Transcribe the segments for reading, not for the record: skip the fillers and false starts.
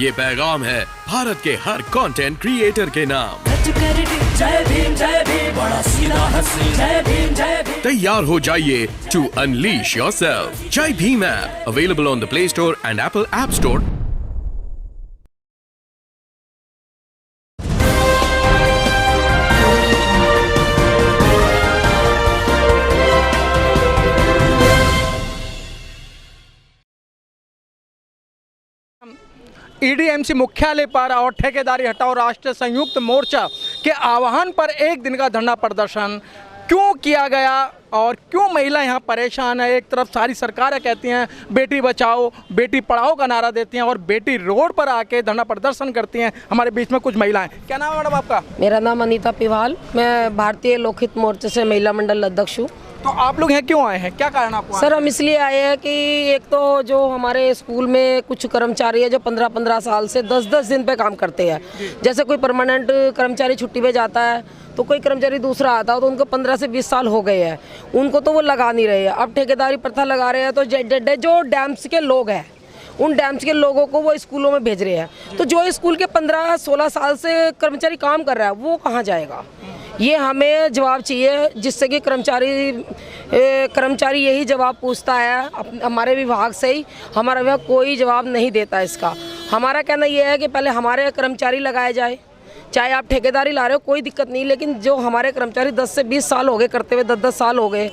ये पैगाम है भारत के हर कंटेंट क्रिएटर के नाम। जय भीम बड़ा सीधा हंसी, जय भीम। तैयार हो जाइए to unleash yourself. Jai Bhim app available on the Play Store and Apple app store. EDMC मुख्यालय पर और ठेकेदारी हटाओ राष्ट्रीय संयुक्त मोर्चा के आह्वान पर एक दिन का धरना प्रदर्शन क्यों किया गया और क्यों महिला यहाँ परेशान है। एक तरफ सारी सरकारें कहती हैं बेटी बचाओ बेटी पढ़ाओ का नारा देती हैं और बेटी रोड पर आके धरना प्रदर्शन करती हैं। हमारे बीच में कुछ महिलाएं। क्या नाम है मैडम आपका? मेरा नाम अनीता पिवाल, मैं भारतीय लोकहित मोर्चे से महिला मंडल अध्यक्ष हूँ। तो आप लोग यहाँ क्यों आए हैं, क्या कारण आपको? सर हम इसलिए आए हैं कि एक तो जो हमारे स्कूल में कुछ कर्मचारी है जो 15-15 साल से 10-10 दिन पे काम करते हैं। जैसे कोई परमानेंट कर्मचारी छुट्टी पे जाता है तो कोई कर्मचारी दूसरा आता है तो उनको 15 से 20 साल हो गए हैं, उनको तो वो लगा नहीं रहे हैं। अब ठेकेदारी प्रथा लगा रहे हैं तो जो डैम्स के लोग हैं उन डैम्स के लोगों को वो स्कूलों में भेज रहे हैं। तो जो स्कूल के 15-16 साल से कर्मचारी काम कर रहा है वो कहाँ जाएगा? ये हमें जवाब चाहिए, जिससे कि कर्मचारी यही जवाब पूछता है हमारे विभाग से ही। हमारा विभाग कोई जवाब नहीं देता इसका। हमारा कहना ये है कि पहले हमारे कर्मचारी लगाए जाए, चाहे आप ठेकेदारी ला रहे हो कोई दिक्कत नहीं, लेकिन जो हमारे कर्मचारी 10 से 20 साल हो गए करते हुए, 10-10 साल हो गए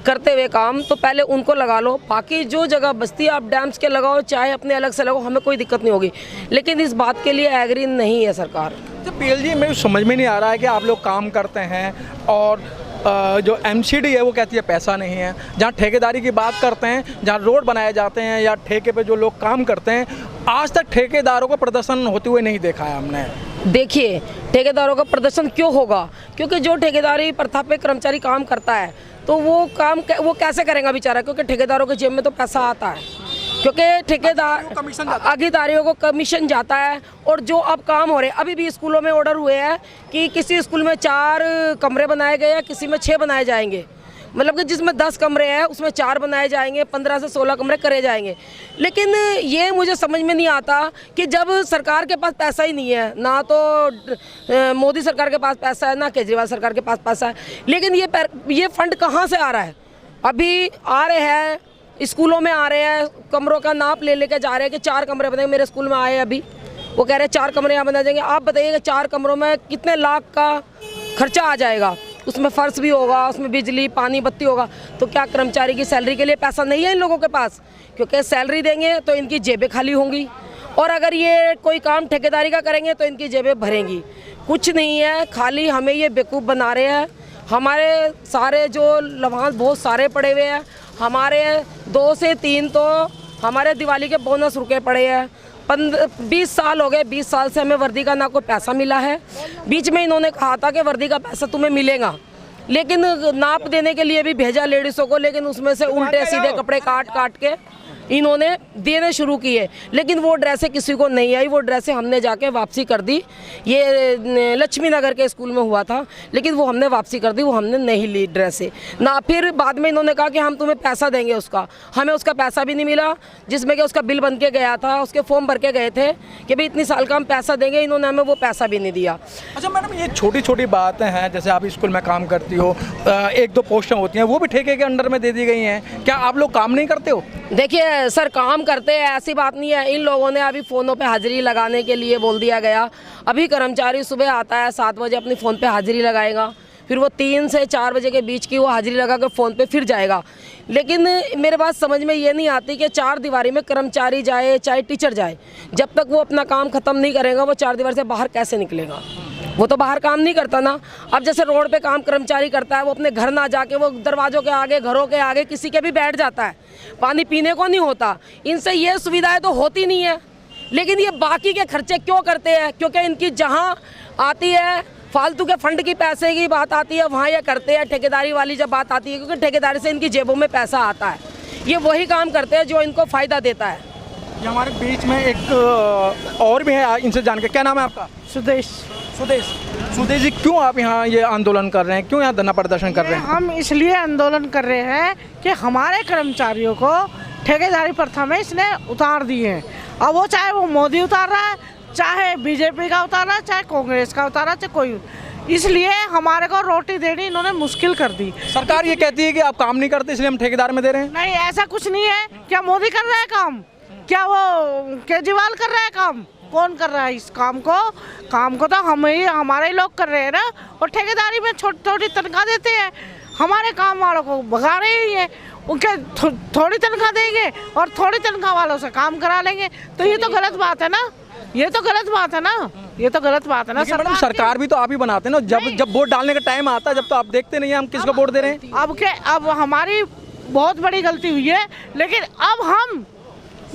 करते हुए काम, तो पहले उनको लगा लो। बाकी जो जगह बस्ती आप डैम्स के लगाओ चाहे अपने अलग से लगाओ, हमें कोई दिक्कत नहीं होगी, लेकिन इस बात के लिए एग्री नहीं है सरकार। तो पीएल जी मेरे समझ में नहीं आ रहा है कि आप लोग काम करते हैं और जो एमसीडी है वो कहती है पैसा नहीं है। जहाँ ठेकेदारी की बात करते हैं, जहाँ रोड बनाए जाते हैं या ठेके पे जो लोग काम करते हैं, आज तक ठेकेदारों को प्रदर्शन होते हुए नहीं देखा है हमने। देखिए ठेकेदारों का प्रदर्शन क्यों होगा? क्योंकि जो ठेकेदारी प्रथा पे कर्मचारी काम करता है तो वो काम वो कैसे करेगा बेचारा? क्योंकि ठेकेदारों के जेब में तो पैसा आता है, क्योंकि ठेकेदार आगीदारियों को कमीशन जाता है। और जो अब काम हो रहे हैं, अभी भी स्कूलों में ऑर्डर हुए हैं कि किसी स्कूल में 4 कमरे बनाए गए हैं, किसी में 6 बनाए जाएंगे। मतलब कि जिसमें 10 कमरे हैं उसमें 4 बनाए जाएंगे, 15 से 16 कमरे करे जाएंगे। लेकिन ये मुझे समझ में नहीं आता कि जब सरकार के पास पैसा ही नहीं है, ना तो मोदी सरकार के पास पैसा है ना केजरीवाल सरकार के पास पैसा है, लेकिन ये फंड कहाँ से आ रहा है? अभी आ रहे हैं स्कूलों में, आ रहे हैं कमरों का नाप ले लेके जा रहे हैं कि 4 कमरे बनेंगे। मेरे स्कूल में आए अभी वो कह रहे हैं 4 कमरे यहाँ बना जाएंगे। आप बताइएगा 4 कमरों में कितने लाख का खर्चा आ जाएगा? उसमें फर्श भी होगा, उसमें बिजली पानी बत्ती होगा। तो क्या कर्मचारी की सैलरी के लिए पैसा नहीं है इन लोगों के पास? क्योंकि सैलरी देंगे तो इनकी जेबें खाली होंगी, और अगर ये कोई काम ठेकेदारी का करेंगे तो इनकी जेबें भरेंगी। कुछ नहीं है, खाली हमें ये बेवकूफ़ बना रहे हैं। हमारे सारे जो लवांस बहुत सारे पड़े हुए हैं, हमारे 2 से 3 तो हमारे दिवाली के बोनस रुके पड़े हैं। 20 साल हो गए, 20 साल से हमें वर्दी का ना कोई पैसा मिला है। बीच में इन्होंने कहा था कि वर्दी का पैसा तुम्हें मिलेगा, लेकिन नाप देने के लिए भी भेजा लेडीज़ों को, लेकिन उसमें से उल्टे सीधे कपड़े काट के इन्होंने देने शुरू किए। लेकिन वो ड्रेसें किसी को नहीं आई, वो ड्रेसें हमने जाके वापसी कर दी। ये लक्ष्मी नगर के स्कूल में हुआ था, लेकिन वो हमने वापसी कर दी, वो हमने नहीं ली ड्रेसें ना। फिर बाद में इन्होंने कहा कि हम तुम्हें पैसा देंगे उसका, हमें उसका पैसा भी नहीं मिला, जिसमें कि उसका बिल बन के गया था, उसके फॉर्म भर के गए थे कि भाई इतनी साल का हम पैसा देंगे, इन्होंने हमें वो पैसा भी नहीं दिया। अच्छा मैडम, ये छोटी छोटी बातें हैं, जैसे आप स्कूल में काम करती हो, 1-2 पोस्टें होती हैं वो भी ठेके के अंडर में दे दी गई हैं, क्या आप लोग काम नहीं करते हो? देखिए सर काम करते हैं, ऐसी बात नहीं है। इन लोगों ने अभी फ़ोनों पे हाजिरी लगाने के लिए बोल दिया गया। अभी कर्मचारी सुबह आता है 7 बजे अपनी फ़ोन पे हाजिरी लगाएगा, फिर वो 3 से 4 बजे के बीच की वो हाजिरी लगा कर फ़ोन पे फिर जाएगा। लेकिन मेरे बात समझ में ये नहीं आती कि 4 दीवारी में कर्मचारी जाए चाहे टीचर जाए, जब तक वो अपना काम ख़त्म नहीं करेगा वो 4 दीवार से बाहर कैसे निकलेगा? वो तो बाहर काम नहीं करता ना। अब जैसे रोड पे काम कर्मचारी करता है, वो अपने घर ना जाके वो दरवाज़ों के आगे, घरों के आगे किसी के भी बैठ जाता है, पानी पीने को नहीं होता। इनसे ये सुविधाएं तो होती नहीं है, लेकिन ये बाकी के खर्चे क्यों करते हैं? क्योंकि इनकी जहाँ आती है फालतू के फंड की पैसे की बात आती है वहाँ ये करते हैं। ठेकेदारी वाली जब बात आती है, क्योंकि ठेकेदारी से इनकी जेबों में पैसा आता है, ये वही काम करते हैं जो इनको फ़ायदा देता है। ये हमारे बीच में एक और भी है, इनसे जान के। क्या नाम है आपका? सुदेश जी, क्यों आप यहाँ ये आंदोलन कर रहे हैं, क्यों यहाँ धरना प्रदर्शन कर रहे हैं? हम इसलिए आंदोलन कर रहे हैं कि हमारे कर्मचारियों को ठेकेदारी प्रथा में इसने उतार दिए हैं। अब वो चाहे वो मोदी उतार रहा है, चाहे बीजेपी का उतार रहा है, चाहे कांग्रेस का उतार रहा है, चाहे कोई, इसलिए हमारे को रोटी देनी इन्होंने मुश्किल कर दी। सरकार ये कहती है कि आप काम नहीं करते इसलिए हम ठेकेदार में दे रहे हैं। नहीं, ऐसा कुछ नहीं है। क्या मोदी कर रहा है काम? क्या वो केजरीवाल कर रहा है काम? कौन कर रहा है इस काम को? काम को तो हम ही, हमारे ही लोग कर रहे हैं ना। और ठेकेदारी में छोटी छोटी तनख्वाह देते हैं, हमारे काम वालों को भगा रहे ही है। उनके थोड़ी तनख्वाह देंगे और थोड़ी तनख्वाह वालों से काम करा लेंगे, तो ये तो गलत बात है ना। ये तो गलत बात है ना। ये तो गलत बात है ना। मैडम सरकार भी तो आप ही बनाते हैं ना। जब वोट डालने का टाइम आता है, जब तो आप देखते नहीं है हम किसको वोट दे रहे हैं। अब हमारी बहुत बड़ी गलती हुई है, लेकिन अब हम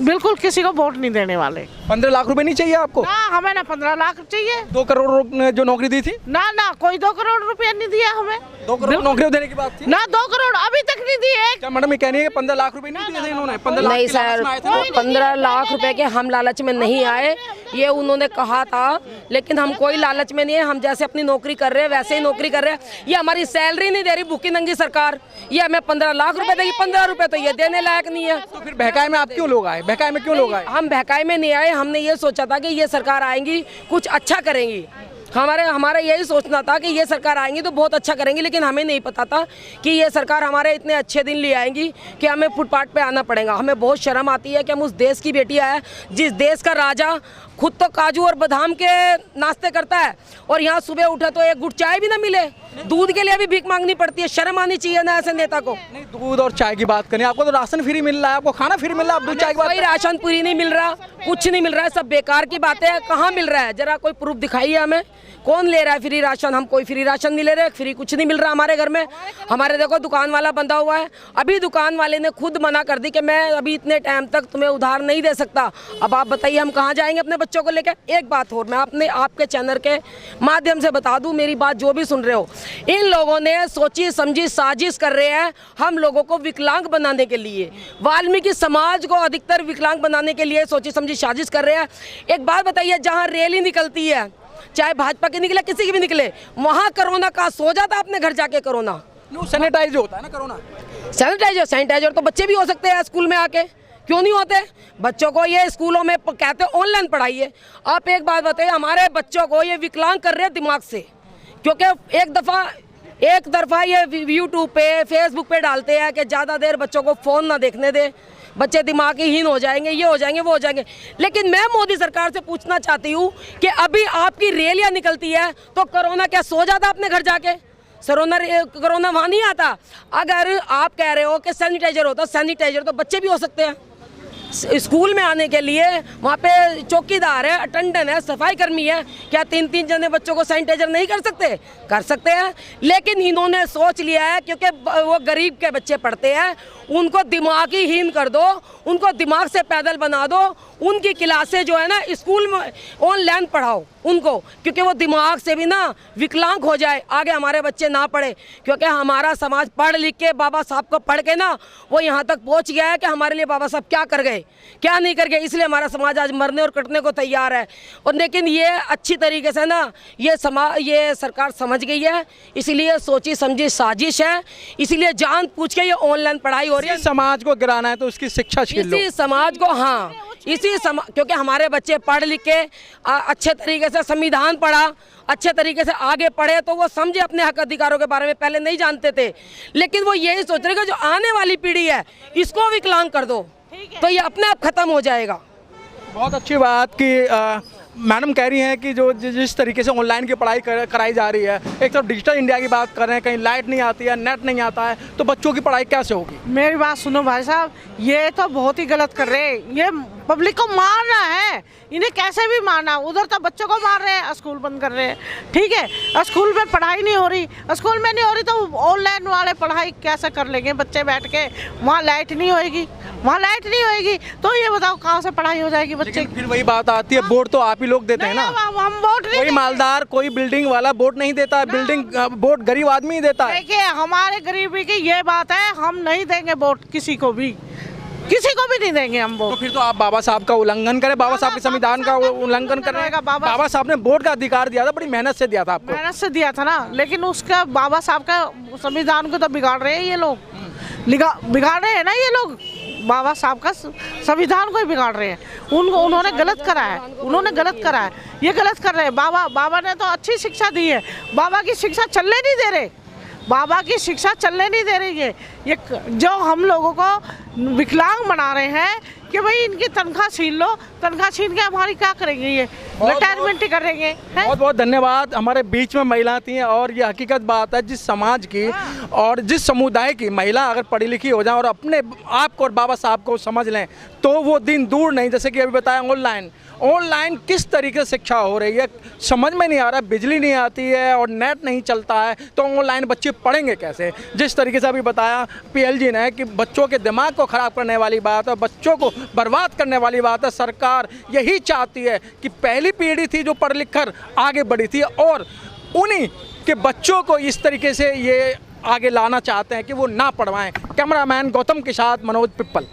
बिल्कुल किसी को वोट नहीं देने वाले। 15 लाख रुपए नहीं चाहिए आपको? ना, हमें ना 15 लाख चाहिए। 2 करोड़ जो नौकरी दी थी ना, कोई 2 करोड़ रुपया नहीं दिया हमें। 2 करोड़ नौकरी देने की बात थी ना, 2 करोड़ अभी तक नहीं दिए। क्या मैडम ये कह रही है कि 15 लाख रुपए नहीं दिए थे इन्होंने? 15 लाख नहीं सर, 15 लाख रुपए के हम लालच में नहीं आए, ये उन्होंने कहा था, लेकिन हम कोई लालच में नहीं है। हम जैसे अपनी नौकरी कर रहे हैं वैसे ही नौकरी कर रहे हैं। ये हमारी सैलरी नहीं दे रही भूखी नंगी सरकार, ये हमें 15 लाख रुपए देगी। 15 रुपए तो ये देने लायक नहीं है। तो फिर बहकाए में आप क्यों लोग आए? बहकाए में क्यों लोग आए? हम बहकाई में नहीं आए। हमने ये सोचा था कि ये सरकार आएंगी कुछ अच्छा करेंगी। हमारा यही सोचना था कि ये सरकार आएंगी तो बहुत अच्छा करेंगी, लेकिन हमें नहीं पता था कि ये सरकार हमारे इतने अच्छे दिन ले आएंगी कि हमें फुटपाथ पे आना पड़ेगा। हमें बहुत शर्म आती है कि हम उस देश की बेटी है जिस देश का राजा खुद तो काजू और बादाम के नाश्ते करता है, और यहाँ सुबह उठे तो एक गुट चाय भी ना मिले, दूध के लिए भी भीख मांगनी पड़ती है। शर्म आनी चाहिए ना ऐसे नेता को। नहीं, दूध और चाय की बात करें, आपको तो राशन फ्री मिल रहा है, आपको खाना फ्री मिल रहा है, आप दूध चाय की बात कोई राशन पूरी नहीं मिल रहा, कुछ नहीं मिल रहा है, सब बेकार की बातें हैं। कहाँ मिल रहा है? जरा कोई प्रूफ दिखाइए हमें। कौन ले रहा है फ्री राशन? हम कोई फ्री राशन नहीं ले रहे, फ्री कुछ नहीं मिल रहा हमारे घर में। हमारे देखो दुकान वाला बंधा हुआ है, अभी दुकान वाले ने खुद मना कर दी कि मैं अभी इतने टाइम तक तुम्हें उधार नहीं दे सकता। अब आप बताइए हम कहाँ जाएंगे अपने बच्चों को लेकर? एक बात और मैं आपके चैनल के माध्यम से बता दूं, मेरी बात जो भी सुन रहे हो, इन लोगों ने सोची समझी साजिश कर रहे हैं हम लोगों को विकलांग बनाने के लिए। वाल्मीकि समाज को अधिकतर विकलांग बनाने के लिए सोची समझी साजिश कर रहे हैं। एक बात बताइए, जहाँ रैली निकलती है, चाहे भाजपा की निकले किसी की भी निकले, वहाँ कोरोना का सो जाता अपने घर जाके कोरोना। सैनिटाइज होता है ना कोरोना। सैनिटाइजर तो बच्चे भी हो सकते हैं स्कूल में आके, क्यों नहीं होते? बच्चों को ये स्कूलों में कहते हैं ऑनलाइन पढ़ाइए। आप एक बात बताइए, हमारे बच्चों को ये विकलांग कर रहे हैं दिमाग से, क्योंकि एक तरफा ये यूट्यूब पे फेसबुक पे डालते हैं कि ज़्यादा देर बच्चों को फ़ोन ना देखने दे, बच्चे दिमागहीन हो जाएंगे, ये हो जाएंगे, वो हो जाएंगे। लेकिन मैं मोदी सरकार से पूछना चाहती हूँ कि अभी आपकी रैलियाँ निकलती है तो कोरोना क्या सो जाता अपने घर जाके? कोरोना वहाँ नहीं आता। अगर आप कह रहे हो कि सैनिटाइजर होता, सैनिटाइजर तो बच्चे भी हो सकते हैं। स्कूल में आने के लिए वहाँ पे चौकीदार है, अटेंडेंट है, सफाई कर्मी है, क्या 3-3 जने बच्चों को सैनिटाइजर नहीं कर सकते? कर सकते हैं। लेकिन इन्होंने सोच लिया है क्योंकि वो गरीब के बच्चे पढ़ते हैं, उनको दिमागहीन कर दो, उनको दिमाग से पैदल बना दो, उनकी क्लासें जो है ना स्कूल में ऑनलाइन पढ़ाओ उनको, क्योंकि वो दिमाग से भी ना विकलांग हो जाए, आगे हमारे बच्चे ना पढ़े। क्योंकि हमारा समाज पढ़ लिख के बाबा साहब को पढ़ के ना वो यहाँ तक पहुँच गया है कि हमारे लिए बाबा साहब क्या कर गए, क्या नहीं कर गए, इसलिए हमारा समाज आज मरने और कटने को तैयार है। और लेकिन ये अच्छी तरीके से ना ये सरकार समझ गई है, इसलिए सोची समझी साजिश है, इसलिए जान पूछ के ये ऑनलाइन पढ़ाई हो रही है। समाज को गिराना है तो उसकी शिक्षा छीन लो। इसी समाज को, हाँ, क्योंकि हमारे बच्चे पढ़ लिख के अच्छे तरीके से संविधान पढ़ा, अच्छे तरीके से आगे पढ़े तो वो समझे अपने हक अधिकारों के बारे में, पहले नहीं जानते थे। लेकिन वो यही सोच रहे कि जो आने वाली पीढ़ी है इसको विकलांग कर दो तो ये अपने आप खत्म हो जाएगा। बहुत अच्छी बात कि मैडम कह रही हैं कि जो जिस तरीके से ऑनलाइन की पढ़ाई कराई जा रही है, एक तो डिजिटल इंडिया की बात कर रहे हैं, कहीं लाइट नहीं आती है, नेट नहीं आता है, तो बच्चों की पढ़ाई कैसे होगी? मेरी बात सुनो भाई साहब, ये तो बहुत ही गलत कर रहे हैं। ये पब्लिक को मारना है, इन्हें कैसे भी मारना। उधर तो बच्चों को मार रहे हैं, स्कूल बंद कर रहे हैं, ठीक है, स्कूल में पढ़ाई नहीं हो रही, स्कूल में नहीं हो रही तो ऑनलाइन वाले पढ़ाई कैसे कर लेंगे बच्चे बैठ के? वहाँ लाइट नहीं होएगी, तो ये बताओ कहाँ से पढ़ाई हो जाएगी बच्चे? फिर वही बात आती है, वोट तो आप ही लोग देते हैं ना। हम वोट नहीं, कोई मालदार, कोई बिल्डिंग वाला वोट नहीं देता, वोट गरीब आदमी ही देता है। देखिए हमारे गरीबी की ये बात है, हम नहीं देंगे वोट किसी को भी नहीं देंगे हम वोट। तो फिर तो आप बाबा साहब का उल्लंघन करें, बाबा साहब के संविधान का उल्लंघन कर रहे हैं। बाबा साहब ने वोट का अधिकार दिया था, बड़ी मेहनत से दिया था आपको। मेहनत से दिया था ना, लेकिन उसका बाबा साहब का संविधान को तो बिगाड़ रहे हैं ये लोग, बिगाड़ रहे हैं ना ये लोग। बाबा साहब का संविधान को ही बिगाड़ रहे हैं। उन्होंने गलत करा है, उन्होंने गलत करा है, ये गलत कर रहे हैं। बाबा ने तो अच्छी शिक्षा दी है, बाबा की शिक्षा चलने नहीं दे रहे, बाबा की शिक्षा चलने नहीं दे रही है। ये जो हम लोगों को विकलांग बना रहे हैं कि भाई इनकी तनख्वाह छीन लो, तनख्वाह छीन के हमारी क्या करेंगे, ये रिटायरमेंट ही करेंगे। बहुत बहुत धन्यवाद। हमारे बीच में महिला थी और ये हकीकत बात है, जिस समाज की और जिस समुदाय की महिला अगर पढ़ी लिखी हो जाए और अपने आप को और बाबा साहब को समझ लें तो वो दिन दूर नहीं। जैसे कि अभी बताया ऑनलाइन किस तरीके से शिक्षा हो रही है समझ में नहीं आ रहा। बिजली नहीं आती है और नेट नहीं चलता है तो ऑनलाइन बच्चे पढ़ेंगे कैसे। जिस तरीके से अभी बताया PLG ने कि बच्चों के दिमाग को ख़राब करने वाली बात है, बच्चों को बर्बाद करने वाली बात है। सरकार यही चाहती है कि पहली पीढ़ी थी जो पढ़ लिख कर आगे बढ़ी थी और उन्हीं के बच्चों को इस तरीके से ये आगे लाना चाहते हैं कि वो ना पढ़वाएं। कैमरामैन गौतम के साथ मनोज पिप्पल।